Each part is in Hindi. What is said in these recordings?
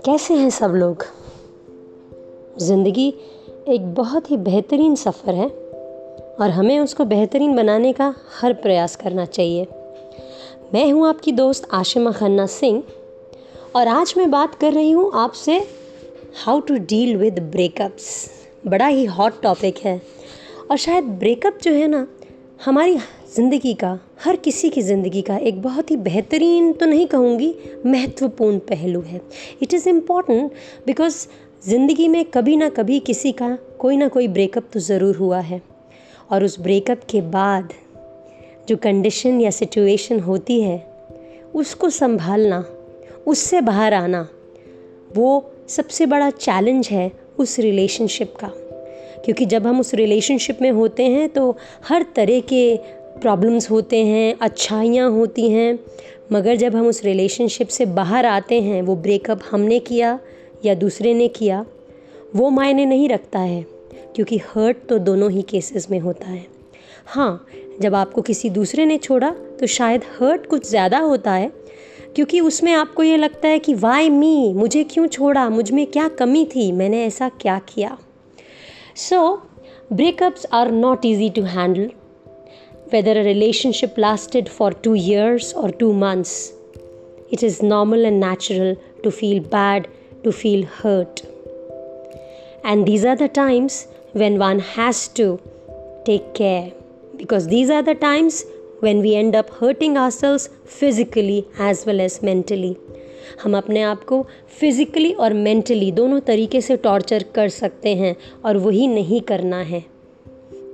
कैसे हैं सब लोग। ज़िंदगी एक बहुत ही बेहतरीन सफ़र है और हमें उसको बेहतरीन बनाने का हर प्रयास करना चाहिए। मैं हूं आपकी दोस्त आशिमा खन्ना सिंह और आज मैं बात कर रही हूं आपसे how to deal with breakups. बड़ा ही हॉट टॉपिक है और शायद ब्रेकअप जो है ना, हमारी ज़िंदगी का, हर किसी की ज़िंदगी का एक बहुत ही बेहतरीन तो नहीं कहूँगी, महत्वपूर्ण पहलू है। इट इज़ इम्पॉर्टेंट बिकॉज़ ज़िंदगी में कभी ना कभी किसी का कोई ना कोई ब्रेकअप तो ज़रूर हुआ है और उस ब्रेकअप के बाद जो कंडीशन या सिचुएशन होती है उसको संभालना, उससे बाहर आना, वो सबसे बड़ा चैलेंज है उस रिलेशनशिप का। क्योंकि जब हम उस रिलेशनशिप में होते हैं तो हर तरह के प्रॉब्लम्स होते हैं, अच्छाइयाँ होती हैं, मगर जब हम उस रिलेशनशिप से बाहर आते हैं, वो ब्रेकअप हमने किया या दूसरे ने किया, वो मायने नहीं रखता है, क्योंकि हर्ट तो दोनों ही केसेस में होता है। हाँ, जब आपको किसी दूसरे ने छोड़ा तो शायद हर्ट कुछ ज़्यादा होता है, क्योंकि उसमें आपको ये लगता है कि वाई मी, मुझे क्यों छोड़ा, मुझ में क्या कमी थी, मैंने ऐसा क्या किया। So, breakups are not easy to handle. Whether a relationship lasted for 2 years or 2 months, it is normal and natural to feel bad, to feel hurt. And these are the times when one has to take care, because these are the times when we end up hurting ourselves physically as well as mentally. हम अपने आप को फिज़िकली और मेंटली दोनों तरीके से टॉर्चर कर सकते हैं और वही नहीं करना है।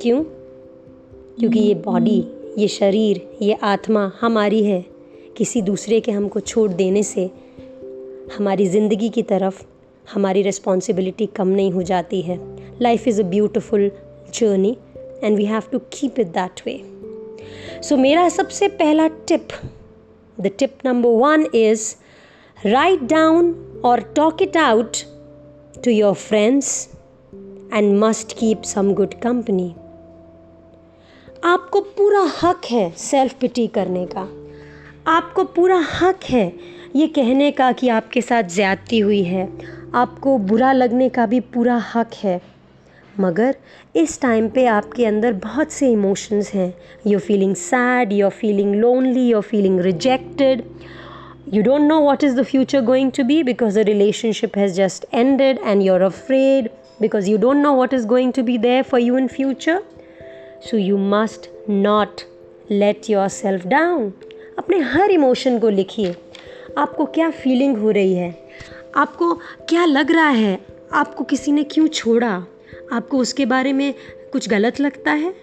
क्यों? क्योंकि ये बॉडी, ये शरीर, ये आत्मा हमारी है। किसी दूसरे के हमको छोड़ देने से हमारी ज़िंदगी की तरफ हमारी रिस्पॉन्सिबिलिटी कम नहीं हो जाती है। Life is a beautiful journey and we have to keep it that way. So मेरा सबसे पहला tip, the tip number 1 is write down or talk it out to your friends and must keep some good company. आपको पूरा हक है सेल्फ पिटी करने का, आपको पूरा हक है ये कहने का कि आपके साथ ज़्यादती हुई है, आपको बुरा लगने का भी पूरा हक है। मगर इस टाइम पे आपके अंदर बहुत से इमोशंस हैं। You are feeling sad, you are feeling lonely, you are feeling rejected. You don't know what is the future going to be because the relationship has just ended and you're afraid because you don't know what is going to be there for you in future. So you must not let yourself down. अपने हर इमोशन को लिखिए। आपको क्या फीलिंग हो रही है, आपको क्या लग रहा है, आपको किसी ने क्यों छोड़ा, आपको उसके बारे में कुछ गलत लगता है,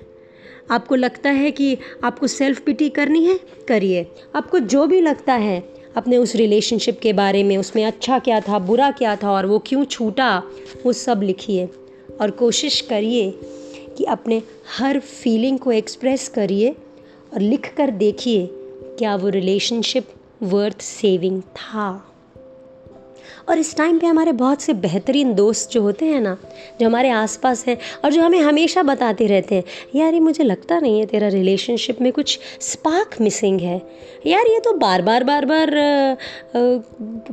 आपको लगता है कि आपको सेल्फ पिटी करनी है, करिए। आपको जो भी लगता है अपने उस रिलेशनशिप के बारे में, उसमें अच्छा क्या था, बुरा क्या था और वो क्यों छूटा, वो सब लिखिए और कोशिश करिए कि अपने हर फीलिंग को एक्सप्रेस करिए और लिख कर देखिए क्या वो रिलेशनशिप वर्थ सेविंग था। और इस टाइम पे हमारे बहुत से बेहतरीन दोस्त जो होते हैं ना, जो हमारे आसपास हैं और जो हमें हमेशा बताते रहते हैं, यार ये मुझे लगता नहीं है तेरा रिलेशनशिप में कुछ स्पार्क मिसिंग है, यार ये तो बार बार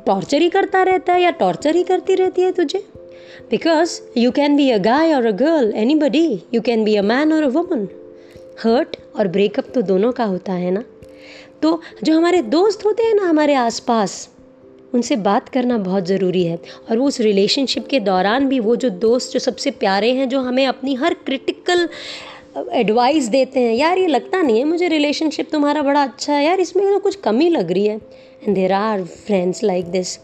टॉर्चर ही करता रहता है या टॉर्चर ही करती रहती है तुझे। Because you can be a guy or a girl, anybody, you can be a man or a woman. Hurt और ब्रेकअप तो दोनों का होता है ना। तो जो हमारे दोस्त होते हैं ना हमारे आसपास, उनसे बात करना बहुत ज़रूरी है। और वो उस रिलेशनशिप के दौरान भी वो जो दोस्त जो सबसे प्यारे हैं, जो हमें अपनी हर क्रिटिकल एडवाइस देते हैं, यार ये लगता नहीं है मुझे रिलेशनशिप तुम्हारा बड़ा अच्छा है, यार इसमें तो कुछ कमी लग रही है। And there are friends like this.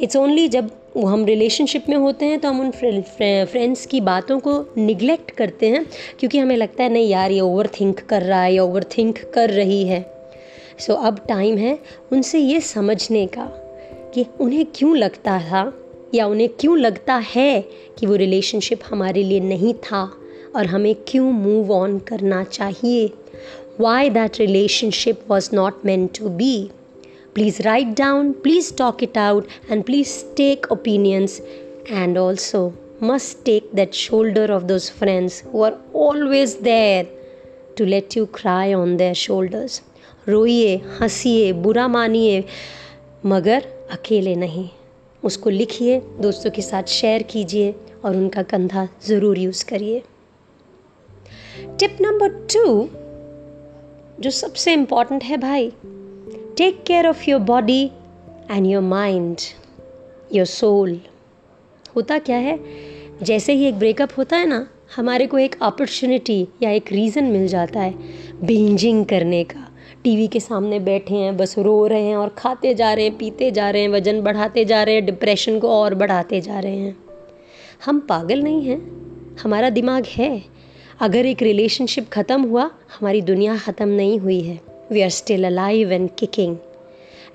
It's only जब हम रिलेशनशिप में होते हैं तो हम उन फ्रेंड्स की बातों को निगलेक्ट करते हैं, क्योंकि हमें लगता है नहीं यार ये ओवर थिंक कर रहा है या ओवर थिंक कर रही है। सो अब टाइम है उनसे ये समझने का कि उन्हें क्यों लगता था या उन्हें क्यों लगता है कि वो रिलेशनशिप हमारे लिए नहीं था और हमें क्यों मूव ऑन करना चाहिए। Why that relationship was not meant to be. Please write down, please talk it out, and please take opinions, and also must take that shoulder of those friends who are always there to let you cry on their shoulders. रोइए, हंसिए, बुरा मानिए, मगर अकेले नहीं। उसको लिखिए, दोस्तों के साथ शेयर कीजिए और उनका कंधा ज़रूर यूज़ करिए। टिप नंबर 2 जो सबसे इम्पॉर्टेंट है भाई, take care of your body and your mind, your soul. होता क्या है, जैसे ही एक ब्रेकअप होता है ना, हमारे को एक अपॉर्चुनिटी या एक रीज़न मिल जाता है बिंजिंग करने का। टीवी के सामने बैठे हैं, बस रो रहे हैं और खाते जा रहे हैं, पीते जा रहे हैं, वज़न बढ़ाते जा रहे हैं, डिप्रेशन को और बढ़ाते जा रहे हैं। हम पागल नहीं हैं, हमारा दिमाग है। अगर एक रिलेशनशिप ख़त्म हुआ, हमारी दुनिया ख़त्म नहीं हुई है। We are still alive and kicking.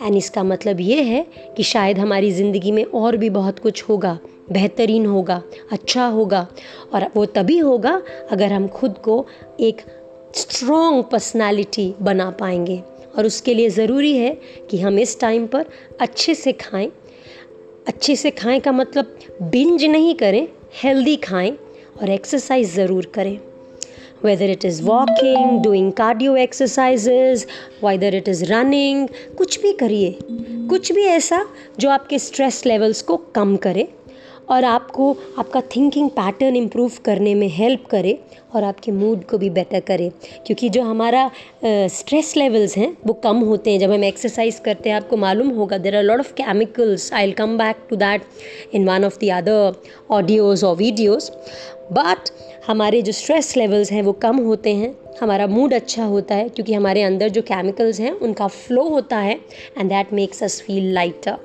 एंड इसका मतलब ये है कि शायद हमारी ज़िंदगी में और भी बहुत कुछ होगा, बेहतरीन होगा, अच्छा होगा। और वो तभी होगा अगर हम खुद को एक स्ट्रॉन्ग पर्सनालिटी बना पाएंगे। और उसके लिए ज़रूरी है कि हम इस टाइम पर अच्छे से खाएं। अच्छे से खाएं का मतलब बिंज नहीं करें, हेल्दी खाएं और एक्सरसाइज ज़रूर करें। Whether it is walking, doing cardio exercises, whether it is running, कुछ भी करिए, कुछ भी ऐसा जो आपके स्ट्रेस लेवल्स को कम करे और आपको आपका थिंकिंग पैटर्न इम्प्रूव करने में हेल्प करे और आपके मूड को भी बेटर करे। क्योंकि जो हमारा स्ट्रेस लेवल्स हैं वो कम होते हैं जब हम एक्सरसाइज करते हैं। आपको मालूम होगा there are lot of chemicals, I will come back to that in one of the other audios और वीडियोज़। बट हमारे जो स्ट्रेस लेवल्स हैं वो कम होते हैं, हमारा मूड अच्छा होता है क्योंकि हमारे अंदर जो केमिकल्स हैं उनका फ्लो होता है and that makes us feel lighter.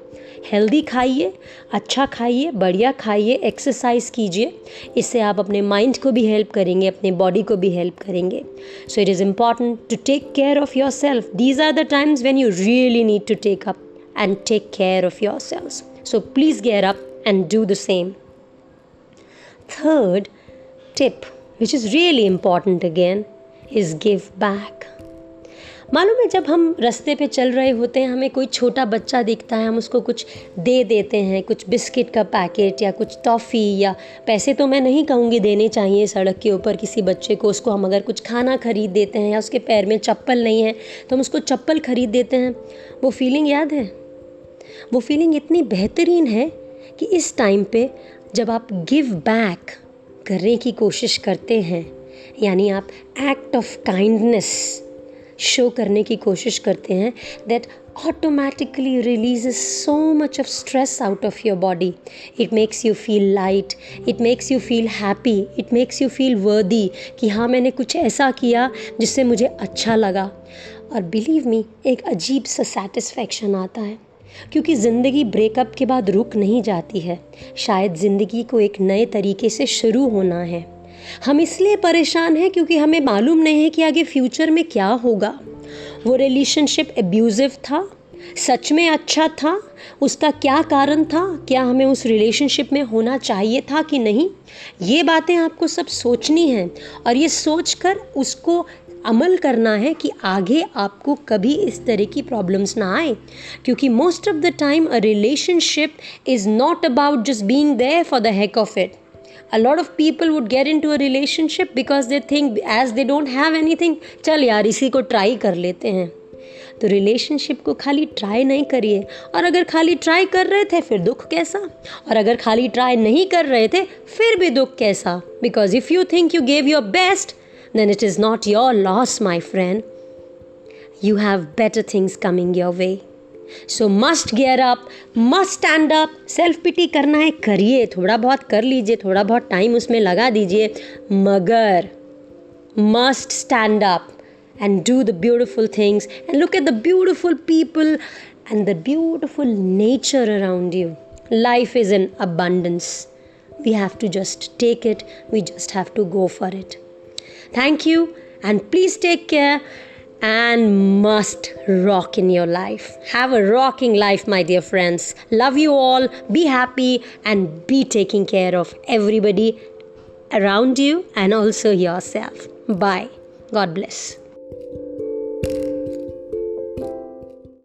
Healthy खाइए, अच्छा खाइए, बढ़िया खाइए, एक्सरसाइज कीजिए। इससे आप अपने माइंड को भी हेल्प करेंगे, अपने बॉडी को भी हेल्प करेंगे। So it is important to take care of yourself. These are the times when you really need to take up and take care of yourself. So please get up and do the same. Third tip, which is really important again, is give back. मालूम है जब हम रास्ते पे चल रहे होते हैं, हमें कोई छोटा बच्चा दिखता है, हम उसको कुछ दे देते हैं, कुछ बिस्किट का पैकेट या कुछ टॉफ़ी, या पैसे तो मैं नहीं कहूँगी देने चाहिए सड़क के ऊपर किसी बच्चे को। उसको हम अगर कुछ खाना खरीद देते हैं या उसके पैर में चप्पल नहीं है तो हम उसको चप्पल खरीद देते हैं। वो फीलिंग याद है? वो फीलिंग इतनी बेहतरीन है कि इस टाइम पे जब आप गिव बैक करने की कोशिश करते हैं, यानी आप एक्ट ऑफ काइंडनेस शो करने की कोशिश करते हैं, that automatically releases so much of stress out of your body. It makes you feel light, it makes you feel happy, it makes you feel worthy कि हाँ मैंने कुछ ऐसा किया जिससे मुझे अच्छा लगा। और believe me, एक अजीब सा satisfaction आता है क्योंकि ज़िंदगी ब्रेकअप के बाद रुक नहीं जाती है। शायद ज़िंदगी को एक नए तरीके से शुरू होना है। हम इसलिए परेशान हैं क्योंकि हमें मालूम नहीं है कि आगे फ्यूचर में क्या होगा। वो रिलेशनशिप एब्यूजिव था, सच में अच्छा था, उसका क्या कारण था, क्या हमें उस रिलेशनशिप में होना चाहिए था कि नहीं। ये बातें आपको सब सोचनी हैं और ये सोचकर उसको अमल करना है कि आगे आपको कभी इस तरह की प्रॉब्लम्स ना आए। क्योंकि most of the time a relationship is not about just being there for the heck of it. A lot of people would get into a relationship because they think as they don't have anything, चल यार इसी को ट्राई कर लेते हैं। तो रिलेशनशिप को खाली ट्राई नहीं करिए, और अगर खाली ट्राई कर रहे थे फिर दुख कैसा, और अगर खाली ट्राई नहीं कर रहे थे फिर भी दुख कैसा। Because if you think you gave your best then it is not your loss, my friend. You have better things coming your way. So must gear up, must stand up. Self pity करना है करिए, थोड़ा बहुत कर लीजिए, थोड़ा बहुत टाइम उसमें लगा दीजिए, मगर must stand up and do the beautiful things and look at the beautiful people and the beautiful nature around you. Life is in abundance. We have to just take it. We just have to go for it. Thank you, and please take care and must rock in your life. Have a rocking life, my dear friends. Love you all. Be happy and be taking care of everybody around you and also yourself. Bye. God bless.